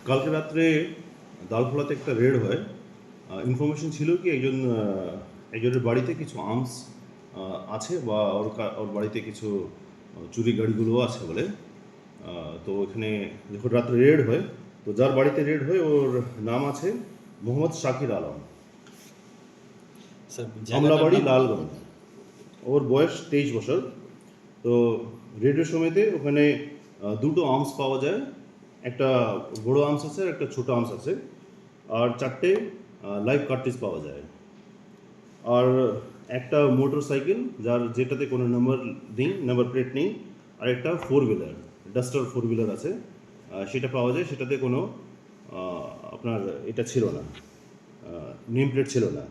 কালকে রাত্রে দালখোলাতে একটা রেড হয়। ইনফরমেশন ছিল কি একজনের বাড়িতে কিছু আর্মস আছে বা ওর বাড়িতে কিছু চুরি গাড়িগুলোও আছে বলে। তো ওখানে যখন রাত্রে রেড হয়, তো যার বাড়িতে রেড হয় ওর নাম আছে মোহাম্মদ শাকির আলম, আমলাবাড়ি, লালগঞ্জ। ওর বয়স 23 বছর। তো রেডের সময়তে ওখানে দুটো আর্মস পাওয়া যায়। একটা বড় আর্মস আছে আর একটা ছোটো আর্মস আছে, আর 4টে লাইভ কার্ট্রিজ পাওয়া যায়। আর একটা মোটর সাইকেল যেটাতে কোনো নাম্বার প্লেট নেই, আর একটা 4 হুইলার, ডাস্টার 4 হুইলার আছে, সেটা পাওয়া যায়। সেটাতে কোনো আপনার এটা ছিল না, নেম প্লেট ছিল না।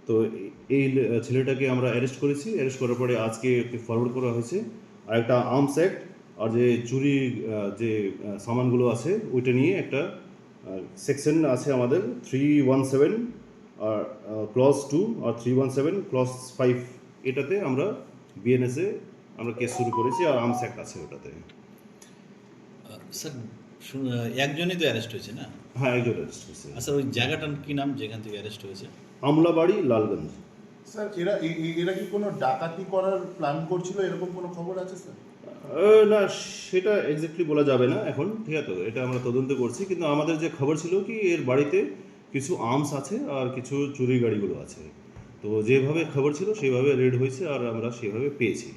তো এই ছেলেটাকে আমরা অ্যারেস্ট করেছি। অ্যারেস্ট করার পরে আজকে ওকে ফরওয়ার্ড করা হয়েছে। আর একটা আর্মস অ্যাক্ট আর যে চুরি যে সামানগুলো আছে ওইটা নিয়ে একটা সেকশন আছে আমাদের 317 আর ক্লজ 2 আর 317 ক্লজ 5, এটাতে আমরা বিএনএসে আমরা কেস শুরু করেছি। আর আর্মস অ্যাক্ট আছে ওটাতে। স্যার একজনই তো অ্যারেস্ট হয়েছে না? হ্যাঁ, একজন অ্যারেস্ট হয়েছে। স্যার ওই জায়গাটার কি নাম যেখান থেকে অ্যারেস্ট হয়েছে? আমলাবাড়ি, লালগঞ্জ। স্যার এরা কি কোনো ডাকাতি করার প্ল্যান করছিল, এরকম কোনো খবর আছে স্যার? না, সেটা এক্স্যাক্টলি বলা যাবে না এখন, ঠিক আছে? এটা আমরা তদন্ত করছি, কিন্তু আমাদের যে খবর ছিল কি এর বাড়িতে কিছু আর্মস আছে আর কিছু চুরি গাড়িগুলো আছে। তো যেভাবে খবর ছিল সেইভাবে রেড হয়েছে আর আমরা সেভাবে পেয়েছি।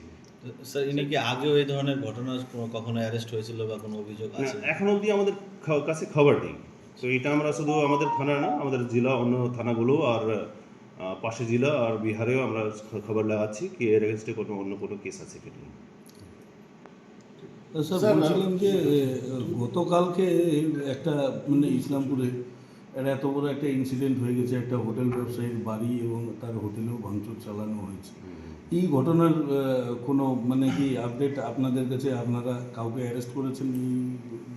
স্যার ইনি কি আগেও এই ধরনের ঘটনা কখনো অ্যারেস্ট হয়েছিল বা কোনো অভিযোগ না, আছে? এখন অবধি আমাদের কাছে খবর নেই। তো এটা আমরা শুধু আমাদের থানা না, আমাদের জেলা অন্য থানাগুলো আর পাশে জেলা আর বিহারেও আমরা খবর লাগাচ্ছি কি এর এগেনস্টে অন্য কোনো কেস আছে কিনা। স্যার স্যার, বলছিলাম যে গতকালকে একটা মানে ইসলামপুরে এত বড় একটা ইনসিডেন্ট হয়ে গেছে, একটা হোটেল ব্যবসায়ীর বাড়ি এবং তার হোটেলেও ভাঙচুর চালানো হয়েছে। এই ঘটনার কোনো মানে কি আপডেট আপনাদের কাছে? আপনারা কাউকে অ্যারেস্ট করেছেন এই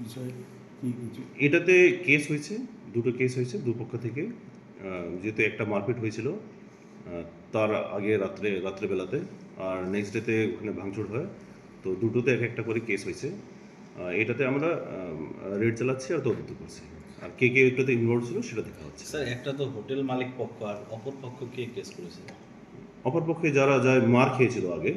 বিষয়ে কি কিছু? এটাতে কেস হয়েছে, দুটো কেস হয়েছে দুপক্ষ থেকে। যেহেতু একটা মারপিট হয়েছিল তার আগে রাত্রেবেলাতে, আর নেক্সট ডেতে ওখানে ভাঙচুর হয়। তো দুটোতে এক একটা করে কেস হয়েছে। এটাতে আমরা রেড চালাচ্ছি আর তদন্ত করছি, আর কে কে এটাতে ইনভলভ ছিল সেটা দেখা হচ্ছে। স্যার একটা তো হোটেল মালিক পক্ষ, আর অপর পক্ষ কে কেস করেছে? অপরপক্ষে যারা মার খেয়েছিল আগে।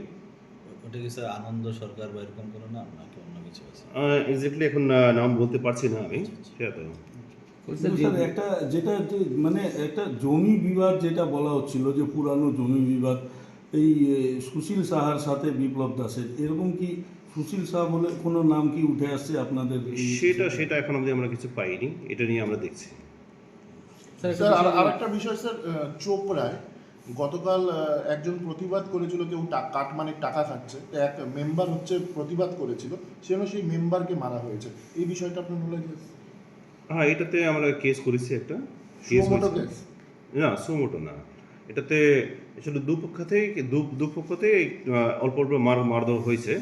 ওটা কি স্যার আনন্দ সরকার বা এরকম কোনো নাম নাকি অন্য কিছু আছে? এক্স্যাক্টলি এখন নাম বলতে পারছি না আমি, ঠিক আছে? স্যার একটা যেটা যে মানে একটা জমি বিবাদ যেটা বলা হচ্ছিল যে পুরানো জমি বিবাদ, এই সুশীল সাহার সাথে বিপ্লব দাসের, এরকম কি সুশীল সাহা বলে কোনো নাম কি উঠে আসছে আপনাদের? সেটা এখন অবধি আমরা কিছু পাইনি, এটা নিয়ে আমরা দেখছি। স্যার আর একটা বিষয় স্যার, চোপড়ায় গতকাল একজন প্রতিবাদ করেছিল, কেউ টাকা খাচ্ছে, তো এক মেম্বার হচ্ছে প্রতিবাদ করেছিল, সেই মেম্বারকে মারা হয়েছে। এই বিষয়টা আপনার বলে গেছে? হ্যাঁ, এটাতে আমরা কেস করেছি একটা। Suo motu case? না, সুমোটো না। এটাতে আসলে দুপক্ষতেই অল্প অল্প মারধর হয়েছে।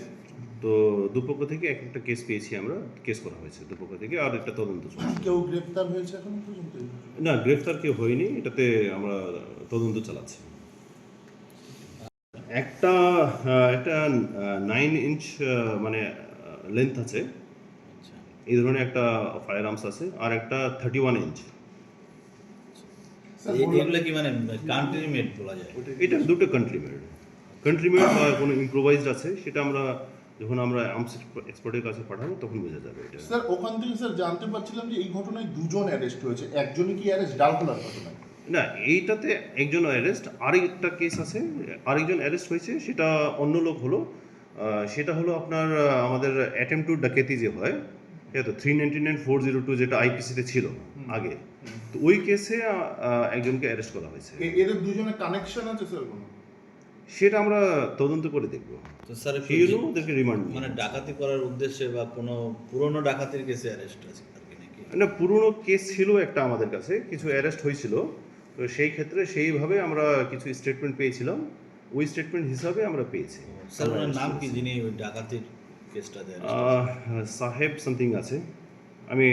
তো দুপক্ষ থেকে এক একটা কেস পেয়েছি আমরা, কেস করা হয়েছে দুপক্ষ থেকে, আর একটা তদন্ত চলছে। কেউ গ্রেপ্তার হয়েছে এখন পর্যন্ত? না, গ্রেফতার কেউ হয়নি, এটাতে আমরা তদন্ত চালাচ্ছি। একটা একটা 9 ইঞ্চ মানে লেন্থ আছে, আচ্ছা, এই ধরনের একটা ফায়ার আর্মস আছে, আর একটা 31 ইঞ্চ। এগুলো কি মানে কান্ট্রি মেড বলা যায়? এটা দুটো কান্ট্রি মেড বা কোনো ইম্প্রোভাইজড আছে, সেটা আমরা যখন আমরা আর্মস এক্সপার্টের কাছে পাঠাবো তখন বোঝা যাবে এটা। স্যার ওখান থেকে স্যার জানতে পারছিলাম যে এই ঘটনায় দুজন অ্যারেস্ট হয়েছে, একজনই কি অ্যারেস্ট ডালখোলার ঘটনায়? না, এইটাতে একজন অ্যারেস্ট, আরেকটা কেস আছে, আরেকজন অ্যারেস্ট হয়েছে, সেটা অন্য লোক হলো। সেটা হলো আপনার আমাদের অ্যাটেম্প টু ডাকাতি যে হয়, ঠিক আছে, 399/402 যেটা আইপিসিতে ছিল আগে, তো ওই কেসে একজনকে অ্যারেস্ট করা হয়েছে। এদের দুজনের কানেকশন আছে স্যার কোনো? সেটা আমরা তদন্ত করে দেখবো। তো স্যার সেই জন্য ওদেরকে রিমান্ড মানে ডাকাতি করার উদ্দেশ্যে বা কোনো পুরনো ডাকাতির কেসে অ্যারেস্ট আছে আর কি নাকি? না, পুরনো কেস ছিল একটা আমাদের কাছে, কিছু অ্যারেস্ট হয়েছিল। তো সেই ক্ষেত্রে সেইভাবে আমরা কিছু স্টেটমেন্ট পেয়েছিলাম, ওই স্টেটমেন্ট হিসাবে আমরা পেয়েছি। স্যার ওনার নাম কি যিনি ওই ডাকাতির কেসটা দেয়? সাহেব সামথিং আছে, আমি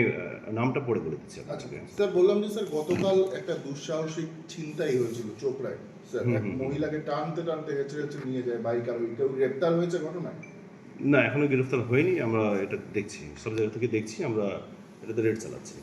নামটা পড়ে বলে দিচ্ছি আচ্ছা আপনাকে। স্যার, বললাম যে স্যার গতকাল একটা দুঃসাহসিক ছিনতাই হয়েছিল চোপড়ায় স্যার, এক মহিলাকে টানতে টানতে হেঁচড়ে হেঁচড়ে নিয়ে যায় বাইক, আর কেউ গ্রেপ্তার হয়েছে ঘটনায়? না, এখনো গ্রেফতার হয়নি, আমরা এটা দেখছি, সব জায়গা থেকে দেখছি, আমরা এটাতে রেড চালাচ্ছে।